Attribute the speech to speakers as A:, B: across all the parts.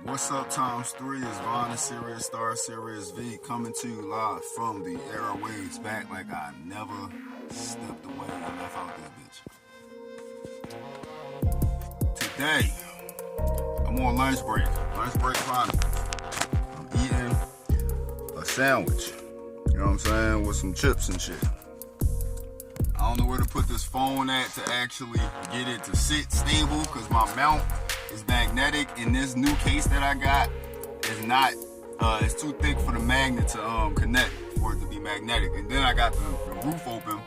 A: What's up, times three? It's Vaughn and Sirius Star Sirius V coming to you live from the airwaves, back like I never stepped away and left out this bitch. Today, I'm on lunch break. Lunch break finally. I'm eating a sandwich, you know what I'm saying, with some chips and shit. I don't know where to put this phone at to actually get it to sit stable because my mount is magnetic, and this new case that I got is not, it's too thick for the magnet to connect for it to be magnetic. And then I got the roof open,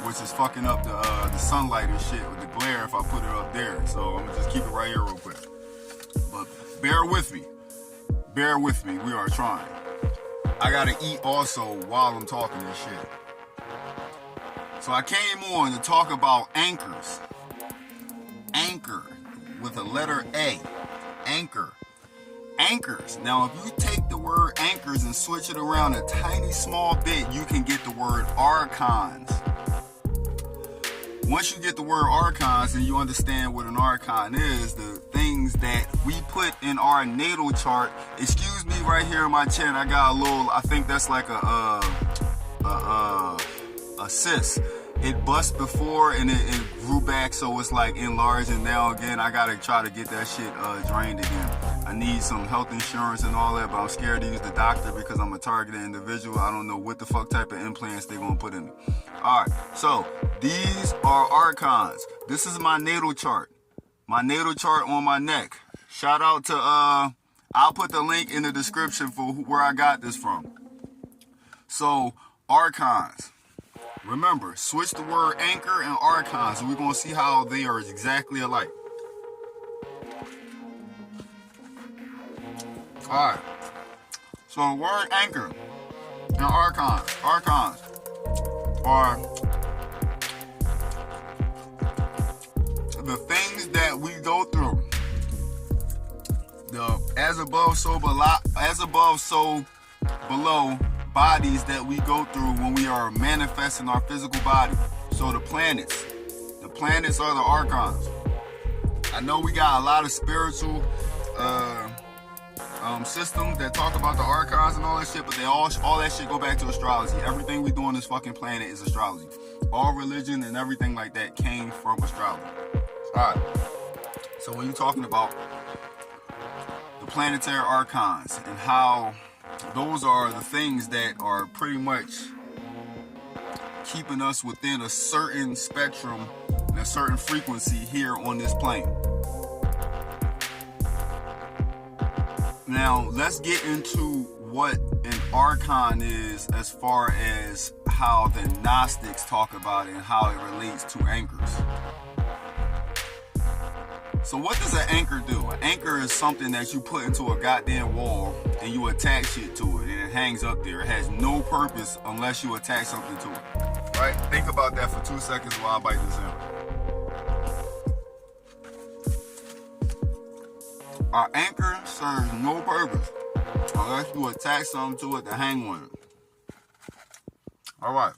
A: which is fucking up the sunlight and shit with the glare if I put it up there. So I'm gonna just keep it right here real quick. But bear with me, we are trying. I gotta eat also while I'm talking this shit. So I came on to talk about anchors. Anchor with a letter A. Anchor. Anchors. Now, if you take the word anchors and switch it around a tiny small bit, you can get the word archons. Once you get the word archons and you understand what an archon is, the things that we put in our natal chart. Excuse me, right here in my chin, I got a little, I think that's like a cyst. It bust before and it grew back, so it's like enlarged, and now again I gotta try to get that shit drained again. I need some health insurance and all that, but I'm scared to use the doctor because I'm a targeted individual. I don't know what the fuck type of implants they're gonna put in me. Alright, so these are archons. This is my natal chart. My natal chart on my neck. Shout out to I'll put the link in the description for where I got this from. So archons. Remember, switch the word anchor and archons, and we're going to see how they are exactly alike. Alright. So the word anchor and archons are the things that we go through. The as above, so below bodies that we go through when we are manifesting our physical body. So the planets are the archons. I know we got a lot of spiritual systems that talk about the archons and all that shit, but all that shit go back to astrology. Everything we do on this fucking planet is astrology. All religion and everything like that came from astrology. Alright, so when you're talking about the planetary archons and how those are the things that are pretty much keeping us within a certain spectrum and a certain frequency here on this plane. Now, let's get into what an archon is as far as how the Gnostics talk about it and how it relates to anchors. So what does an anchor do? An anchor is something that you put into a goddamn wall and you attach shit to it and it hangs up there. It has no purpose unless you attach something to it. Right? Think about that for 2 seconds while I bite this in. Our anchor serves no purpose unless you attach something to it to hang on it. Alright.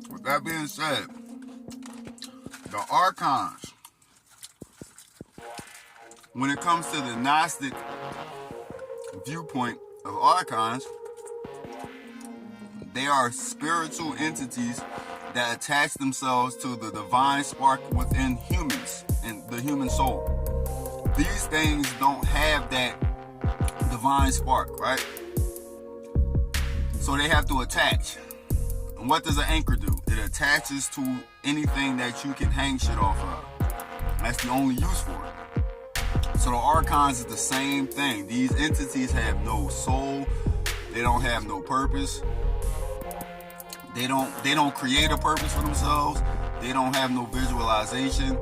A: With that being said, the archons, when it comes to the Gnostic viewpoint of archons, they are spiritual entities that attach themselves to the divine spark within humans and the human soul. These things don't have that divine spark, right? So they have to attach. And what does an anchor do? It attaches to anything that you can hang shit off of. That's the only use for it. So the archons is the same thing. These entities have no soul. They don't have no purpose. They don't create a purpose for themselves. They don't have no visualization.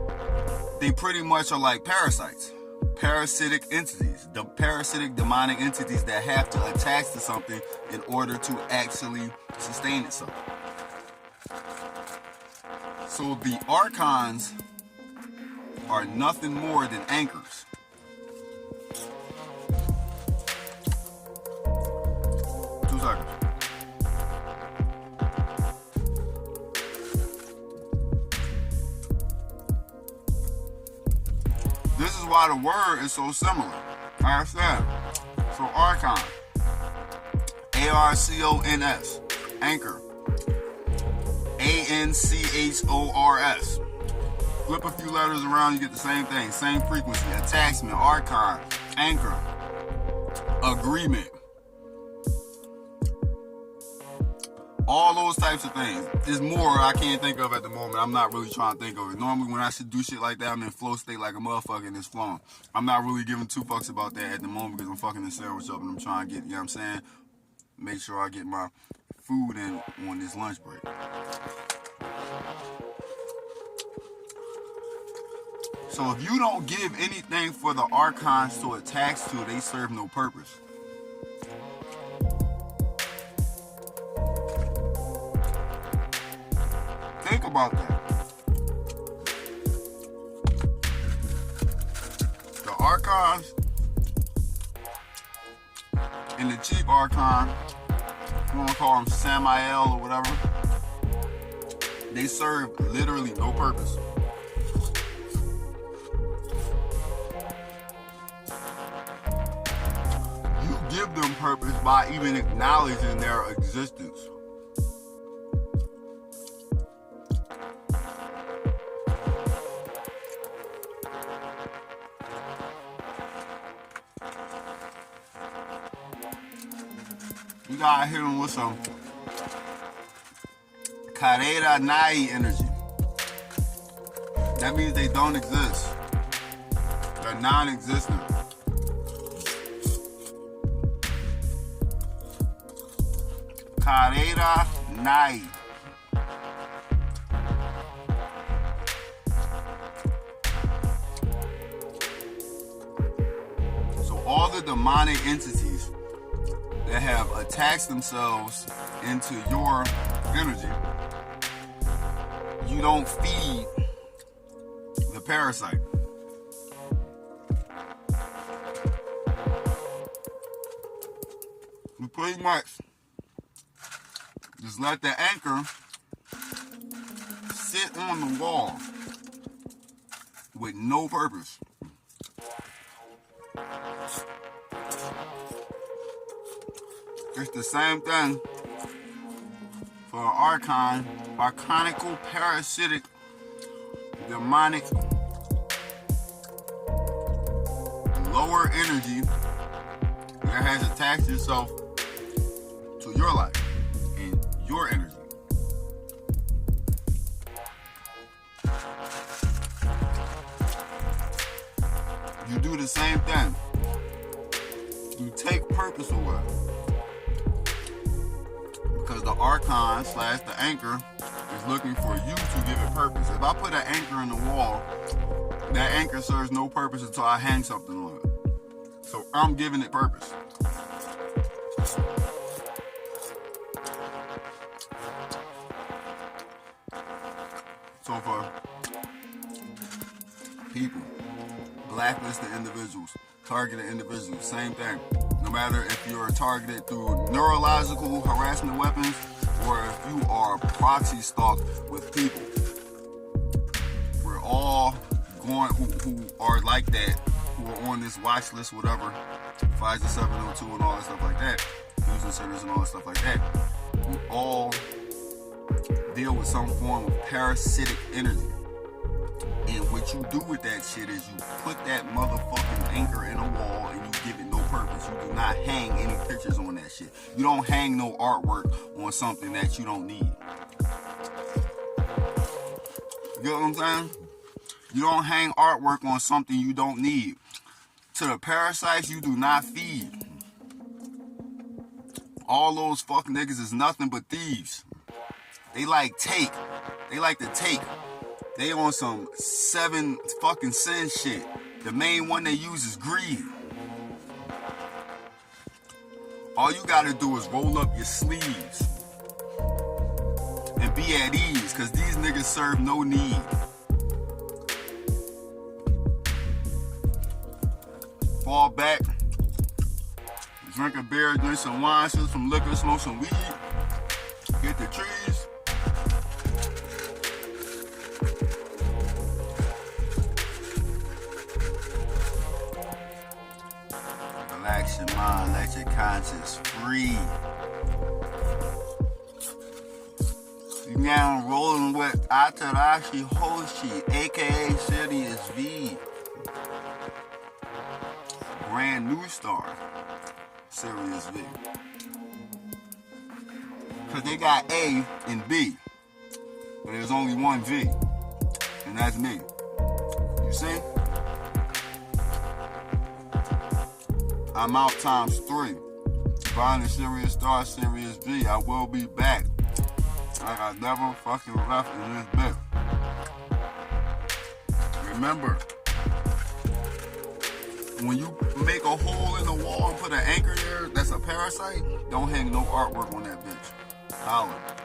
A: They pretty much are like parasites. Parasitic entities. The parasitic demonic entities that have to attach to something in order to actually sustain itself. So the archons are nothing more than anchors. This is why the word is so similar. Like I said, so Archon, Arcons, anchor, Anchors. Flip a few letters around, you get the same thing, same frequency. Attachment, Archon, anchor, agreement. All those types of things. There's more I can't think of at the moment. I'm not really trying to think of it. Normally when I should do shit like that, I'm in flow state like a motherfucker and it's flowing. I'm not really giving two fucks about that at the moment because I'm fucking the sandwich up and I'm trying to get, you know what I'm saying? Make sure I get my food in on this lunch break. So if you don't give anything for the Archons to attach to, they serve no purpose. Think about that. The Archons and the cheap Archon, you want to call them Samael or whatever, they serve literally no purpose. You give them purpose by even acknowledging their existence. You gotta hit them with some Karera Nai energy. That means they don't exist. They're non-existent. Karera Nai. So all the demonic entities that have attached themselves into your energy, you don't feed the parasite. You pretty much just let the anchor sit on the wall with no purpose. It's the same thing for an Archon, archonical, parasitic, demonic, lower energy that has attached itself to your life and your energy. You do the same thing. You take purpose away. Because the Archon / the anchor is looking for you to give it purpose. If I put an anchor in the wall, that anchor serves no purpose until I hang something on it. So I'm giving it purpose. So for people, blacklisted individuals, targeted individuals, same thing. No matter if you're targeted through neurological harassment weapons or if you are proxy stalked with people. We're all going, who are like that, who are on this watch list, whatever, Pfizer 702 and all that stuff like that, fusion centers and all that stuff like that. We all deal with some form of parasitic energy. And what you do with that shit is you put that motherfucking anchor in a wall and you give it no purpose. You do not hang any pictures on that shit. You don't hang no artwork on something that you don't need. You get what I'm saying? You don't hang artwork on something you don't need. To the parasites, you do not feed. All those fuck niggas is nothing but thieves. They like take. They like to take. They on some 7 fucking sin shit. The main one they use is greed. All you gotta do is roll up your sleeves and be at ease, cause these niggas serve no need. Fall back, drink a beer, drink some wine, sip some liquor, smoke some weed, get the trees. Relax your mind, let your conscience free. You now rolling with Atarashi Hoshi, aka Sirius V. Brand new star, Sirius V. Because they got A and B, but there's only one V, and that's me. You see? I'm out ×3. Find the Sirius star, Sirius V. I will be back. Like I never fucking left in this bit. Remember, when you make a hole in the wall and put an anchor there, that's a parasite, don't hang no artwork on that bitch. Holla.